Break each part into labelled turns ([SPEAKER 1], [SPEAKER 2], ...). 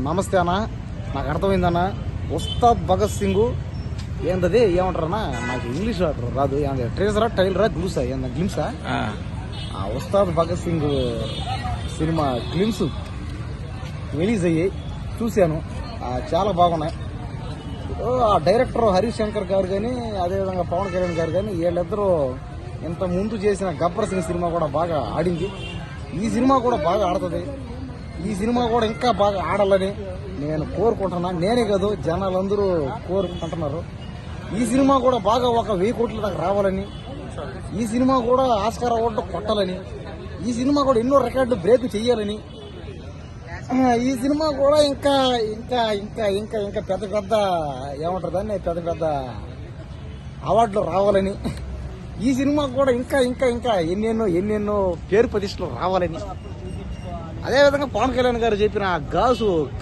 [SPEAKER 1] నమస్తే అన్న, నాకు అర్థమైందన్న. ఉస్తాద్ భగత్ సింగ్ ఏంటది ఏమంటారన్నా, నాకు ఇంగ్లీష్ రాదు. ట్రేజరా టైలరా గ్లూసా గ్లిమ్సా? Ustaad Bhagat Singh cinema glimpse release అయ్యి చూశాను. చాలా బాగున్నాయి. ఆ డైరెక్టర్ హరీష్ శంకర్ గారు కానీ, అదేవిధంగా పవన్ కళ్యాణ్ గారు కానీ, వీళ్ళిద్దరూ ఇంత ముందు చేసిన గబ్బర్ సింగ్ సినిమా కూడా బాగా ఆడింది. ఈ సినిమా కూడా బాగా ఆడుతుంది. ఈ సినిమా కూడా ఇంకా బాగా ఆడాలని నేను కోరుకుంటున్నా. నేనే కాదు, జనాలందరూ కోరుకుంటున్నారు. ఈ సినిమా కూడా బాగా 1000 కోట్ల దాకా రావాలని, ఈ సినిమా కూడా ఆస్కార్ అవార్డు కొట్టాలని, ఈ సినిమా కూడా ఎన్నో రికార్డులు బ్రేక్ చేయాలని, ఈ సినిమా కూడా ఇంకా ఇంకా ఇంకా ఇంకా ఇంకా పెద్ద పెద్ద ఏమంటారు పెద్ద పెద్ద అవార్డులు రావాలని, ఈ సినిమా కూడా ఇంకా ఇంకా ఇంకా ఎన్నెన్నో పేరు ప్రతిష్టలు రావాలని. అదేవిధంగా పవన్ కళ్యాణ్ గారు చెప్పిన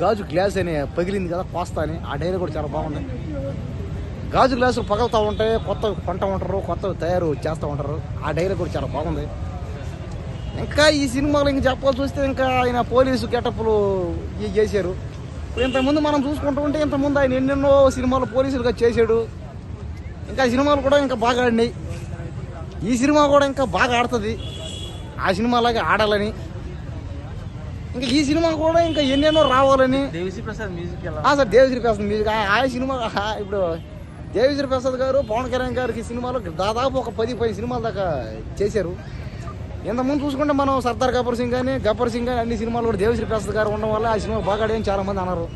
[SPEAKER 1] గాజు గ్లాస్ అని పగిలింది కదా కోస్తా అని, ఆ డైరీ కూడా చాలా బాగుంది. గాజు గ్లాసులు పగలుతూ ఉంటాయి, కొత్త కొంటూ ఉంటారు, కొత్త తయారు చేస్తూ ఉంటారు. ఆ డైరీ కూడా చాలా బాగుంది. ఇంకా ఈ సినిమాలో ఇంక చెప్పాల్సి వస్తే ఇంకా ఆయన పోలీసు గెటప్లు చేశారు. ఇంతకుముందు మనం చూసుకుంటూ ఉంటే ఇంతకుముందు ఆయన ఎన్నెన్నో సినిమాలు పోలీసులుగా చేశాడు. ఇంకా సినిమాలు కూడా ఇంకా బాగా ఆడినాయి. ఈ సినిమా కూడా ఇంకా బాగా ఆడుతుంది. ఆ సినిమాలాగే ఆడాలని, ఇంకా ఈ సినిమా కూడా ఇంకా ఎన్నెన్నో రావాలని.
[SPEAKER 2] Devi Sri Prasad music
[SPEAKER 1] sir, Devi Sri Prasad music. ఆ సినిమా ఇప్పుడు దేవిశ్రీ ప్రసాద్ గారు పవన్ కళ్యాణ్ గారికి సినిమాలో దాదాపు ఒక 10 సినిమాల దాకా చేశారు. ఇంతకుముందు చూసుకుంటే మనం సర్దార్ గబ్బర్ సింగ్ కానీ అన్ని సినిమాలు కూడా దేవిశ్రీ ప్రసాద్ గారు ఉండడం వల్ల ఆ సినిమా బాగా ఆడని చాలా మంది అన్నారు.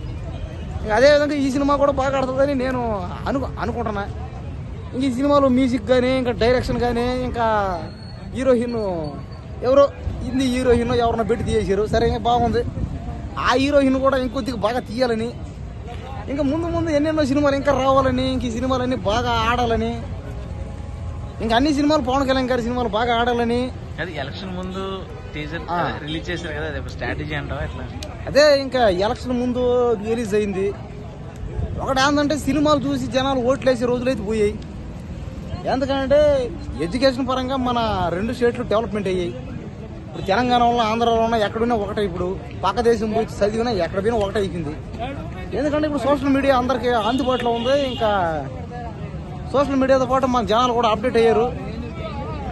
[SPEAKER 1] అదేవిధంగా ఈ సినిమా కూడా బాగా ఆడుతుందని నేను అనుకుంటున్నా. ఇంక ఈ సినిమాలో మ్యూజిక్ కానీ, ఇంకా డైరెక్షన్ కానీ, ఇంకా హీరోయిన్ ఎవరో హిందీ హీరోయిన్ ఎవరన్నా పెట్టి తీసేశారు. సరే, ఇంకా బాగుంది. ఆ హీరోయిన్ కూడా ఇంకొద్దిగా బాగా తీయాలని, ఇంకా ముందు ఎన్నెన్నో సినిమాలు ఇంకా రావాలని, ఇంక ఈ సినిమాలన్నీ బాగా ఆడాలని, ఇంకా అన్ని సినిమాలు పవన్ కళ్యాణ్ గారి సినిమాలు బాగా ఆడాలని.
[SPEAKER 2] ఎలక్షన్ ముందు టీజర్ రిలీజ్ చేశారు కదా, అదే స్ట్రాటజీ అంటావా ఎట్లా?
[SPEAKER 1] అదే ఇంకా ఎలక్షన్ ముందు రిలీజ్ అయింది. ఒకటి ఏంటంటే సినిమాలు చూసి జనాలు ఓట్లేసే రోజులైతే పోయాయి. ఎందుకంటే ఎడ్యుకేషన్ పరంగా మన 2 స్టేట్లు డెవలప్మెంట్ అయ్యాయి. ఇప్పుడు తెలంగాణలో ఆంధ్రాలో ఉన్న ఎక్కడున్నా ఒకటే. ఇప్పుడు పక్క దేశం పోయి చదివినా ఎక్కడ పోయినా ఒకటే అయిపోయింది. ఎందుకంటే ఇప్పుడు సోషల్ మీడియా అందరికీ అందుబాటులో ఉంది. ఇంకా సోషల్ మీడియాతో పాటు మన జనాలు కూడా అప్డేట్ అయ్యారు.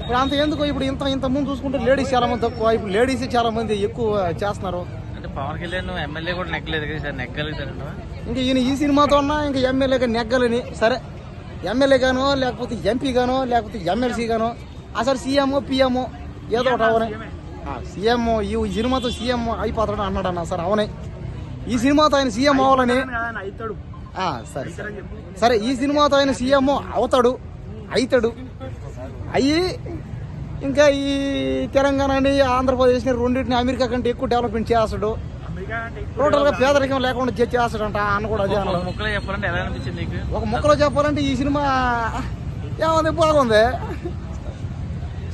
[SPEAKER 1] ఇప్పుడు అంత ఎందుకు, ఇప్పుడు ఇంత ముందు చూసుకుంటే లేడీస్ చాలా మంది తక్కువ, ఇప్పుడు లేడీస్ చాలా మంది ఎక్కువ చేస్తున్నారు.
[SPEAKER 2] అంటే పవన్ కళ్యాణ్ ఎమ్మెల్యే కూడా నెగ్గలేదు కదా సార్, నెగ్గలుగుతారంట.
[SPEAKER 1] ఇంకా ఈయన ఈ సినిమాతో ఉన్నా ఇంకా ఎమ్మెల్యేగా నెగ్గాలని. సరే, ఎమ్మెల్యే గానో లేకపోతే ఎంపీ గానో లేకపోతే ఎమ్మెల్సీ గానో, అసలు సీఎం పిఎం ఏదో ఒకటి అవనే. సీఎం ఈ సినిమాతో సీఎం అయిపోతాడు అన్నాడు సార్. అవనే ఈ సినిమాతో ఆయన సీఎం అవ్వాలని. సరే ఈ సినిమాతో ఆయన సీఎం అవుతాడు అయ్యి ఇంకా ఈ తెలంగాణని ఆంధ్రప్రదేశ్ని రెండింటిని అమెరికా కంటే ఎక్కువ డెవలప్మెంట్ చేస్తాడు. టోటల్ గా పేదరికం లేకుండా చేస్తాడంట అన్న కూడా అదే.
[SPEAKER 2] ఒక ముక్కలో చెప్పాలంటే ఎలా అనిపించింది నీకు?
[SPEAKER 1] ఒక ముక్కలో చెప్పాలంటే ఈ సినిమా ఏముంది, బాగుంది,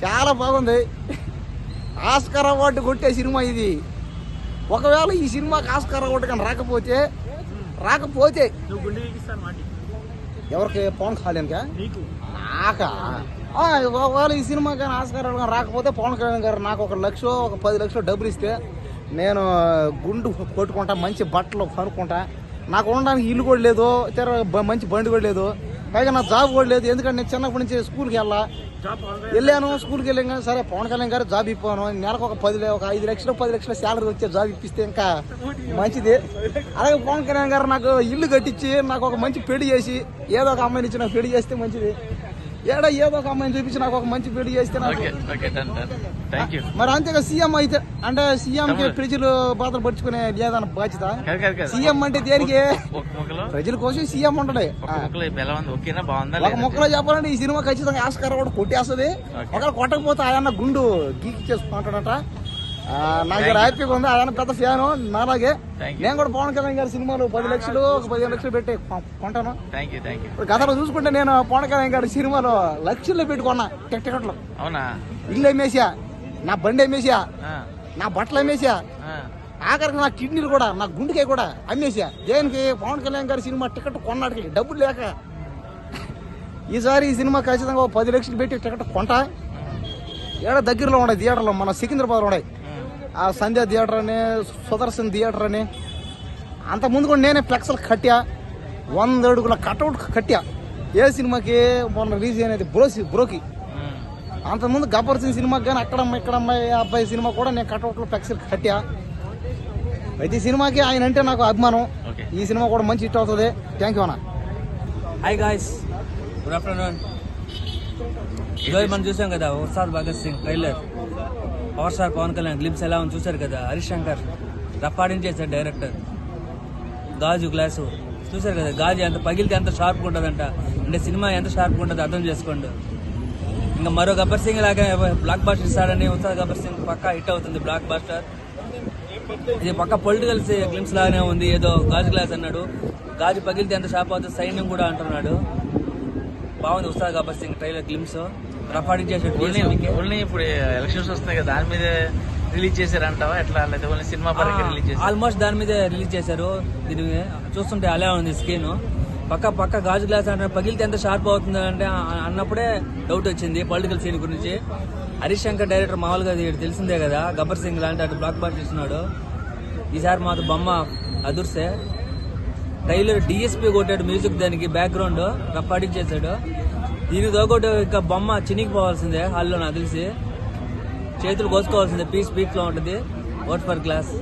[SPEAKER 1] చాలా బాగుంది. ఆస్కార్ అవార్డు కొట్టే సినిమా ఇది. ఒకవేళ ఈ సినిమాకి ఆస్కార్ అవార్డు కానీ రాకపోతే ఎవరికి? పవన్ కళ్యాణ్కా? నాకా? ఒకవేళ ఈ సినిమా కానీ ఆస్కార్ అవార్డు కానీ రాకపోతే పవన్ కళ్యాణ్ గారు నాకు 1 లక్ష 10 లక్షలు డబ్బులు ఇస్తే నేను గుండు కొట్టుకుంటా, మంచి బట్టలు కొనుక్కుంటా. నాకు ఉండడానికి ఇల్లు కూడా లేదు, మంచి బండి కూడా లేదు, పైగా నా జాబ్ కూడా లేదు. ఎందుకంటే నేను చిన్నప్పటి నుంచి స్కూల్కి వెళ్ళాను. స్కూల్కి వెళ్ళాను. సరే, పవన్ కళ్యాణ్ గారు జాబ్ ఇప్పాను. నెలకు ఒక 5 లక్షలు 10 లక్షల శాలరీ వచ్చే జాబ్ ఇప్పిస్తే ఇంకా మంచిది. అలాగే పవన్ కళ్యాణ్ గారు నాకు ఇల్లు కట్టించి నాకు ఒక మంచి పెళ్లి చేసి, ఏదో ఒక అమ్మాయిని ఇచ్చి నాకు పెళ్లి చేస్తే మంచిది. ఏదో ఒక అమ్మాయిని చూపించి నాకు ఒక మంచి పెళ్లి చేస్తే మరి అంతేగా. సీఎం అయితే అంటే సీఎం కి ప్రజలు బాధలు పరుచుకునే లేదన్న బాధ్యత. సీఎం అంటే దేనికి? ప్రజల కోసం సీఎం ఉంటాడు. ఒక ముక్కలో చెప్పాలంటే ఈ సినిమా ఖచ్చితంగా ఆస్కార్ అవార్డు కొట్టేస్తుంది. ఒకవేళ కొట్టకపోతే ఆయన గుండు గీకి చేసుకుంటాడట. నాకు హ్యాపీగా ఉంది. ఆయన పెద్ద ఫ్యాన్ నాలాగే. నేను కూడా పవన్ కళ్యాణ్ గారి సినిమాలు 10 లక్షలు 15 లక్షలు పెట్టి కొంటాను. గతంలో చూసుకుంటే నేను పవన్ కళ్యాణ్ గారి సినిమాలో లక్షల్లో పెట్టుకున్నా టికెట్లు. ఇల్లు అమ్మేసా, నా బండి అమ్మేసా, నా బట్టలు అమ్మేసా, ఆఖరికి నా కిడ్నీలు కూడా, నా గుండెకాయ కూడా అమ్మేసా. దేనికి? పవన్ కళ్యాణ్ గారి సినిమా టికెట్ కొన్నాడికి డబ్బులు లేక. ఈసారి ఈ సినిమా ఖచ్చితంగా 10 లక్షలు పెట్టి టికెట్ కొంటా. దగ్గరలో ఉన్నాయి థియేటర్లో, మన సికింద్రాబాద్లో ఉన్నాయి. ఆ సంధ్య థియేటర్ అని, సుదర్శన్ థియేటర్ అని, అంత ముందు కూడా నేనే ఫ్లెక్స్లు కట్టా, 100 అడుగుల కట్అవుట్ కట్టా. ఏ సినిమాకి మొన్న రిలీజ్ అనేది బ్రోకి. అంతకుముందు గబ్బర్ సింగ్ సినిమాకి కానీ అక్కడమ్మాయి ఇక్కడమ్మాయి అబ్బాయి సినిమా కూడా నేను కట్అవుట్లో ఫ్లెక్స్లు కట్టా. ప్రతి సినిమాకి ఆయన అంటే నాకు అభిమానం.
[SPEAKER 2] ఓకే.
[SPEAKER 1] ఈ సినిమా కూడా మంచి హిట్ అవుతుంది. థ్యాంక్ యూ అన్న.
[SPEAKER 3] Hi guys, good afternoon. ఈరోజు మనం చూసాం కదా Ustaad Bhagat Singh trailer. Power star Pawan Kalyan glimpse ఎలా ఉంది చూసారు కదా. హరీష్ శంకర్ రప్పాడించేశాడు డైరెక్టర్. గాజు గ్లాసు చూసారు కదా, గాజు ఎంత పగిలితే ఎంత షార్ప్గా ఉంటుందంట. అంటే సినిమా ఎంత షార్ప్గా ఉంటుంది అర్థం చేసుకోండి. ఇంకా మరో గబ్బర్ సింగ్ లాగా బ్లాక్ బాస్టర్ ఇస్తాడని ఉస్తాద్ గబ్బర్ సింగ్ పక్కా హిట్ అవుతుంది బ్లాక్ బాస్టర్. ఇది పక్క పొలిటికల్ గ్లిమ్స్ లాగానే ఉంది. ఏదో గాజు గ్లాస్ అన్నాడు, గాజు పగిలితే ఎంత షాప్ అవుతుంది, సైన్యం కూడా అంటున్నాడు. బాగుంది ఉస్తాద్ గబ్బర్ సింగ్ ట్రైలర్ గ్లిమ్స్. రఫాడించేసాడు.
[SPEAKER 2] ఓన్లీ ఇప్పుడు ఎలక్షన్స్ వస్తాయి కదా, దాని మీద రిలీజ్ చేశారంటావా ఎట్లా? లేదా ఓన్లీ సినిమా పరంగా రిలీజ్ చేశారు?
[SPEAKER 3] ఆల్మోస్ట్ దాని మీదే రిలీజ్ చేశారు. దీని చూస్తుంటే అలా ఉంది స్క్రీన్. పక్క గాజు గ్లాస్ అంటే పగిలితే ఎంత షార్ప్ అవుతుంది అంటే అన్నప్పుడే డౌట్ వచ్చింది పొలిటికల్ సీన్ గురించి. హరీష్ శంకర్ డైరెక్టర్ మామూలుగా తెలిసిందే కదా, గబ్బర్ సింగ్ లాంటి అటు బ్లాక్ బాస్టర్ ఇస్తున్నాడు. ఈసారి మాత్రం బొమ్మ అదుర్సే. ట్రైలర్ డిఎస్పీ కొట్టాడు మ్యూజిక్, దానికి బ్యాక్గ్రౌండ్ రప్పాడించేశాడు. దీనికి తోగొట్టు ఇంకా బొమ్మ చినిగిపోవాల్సిందే హాల్లో నాకు తెలిసి. చేతులు కోసుకోవాల్సిందే, పీస్ లో ఉంటుంది. Vote for glass.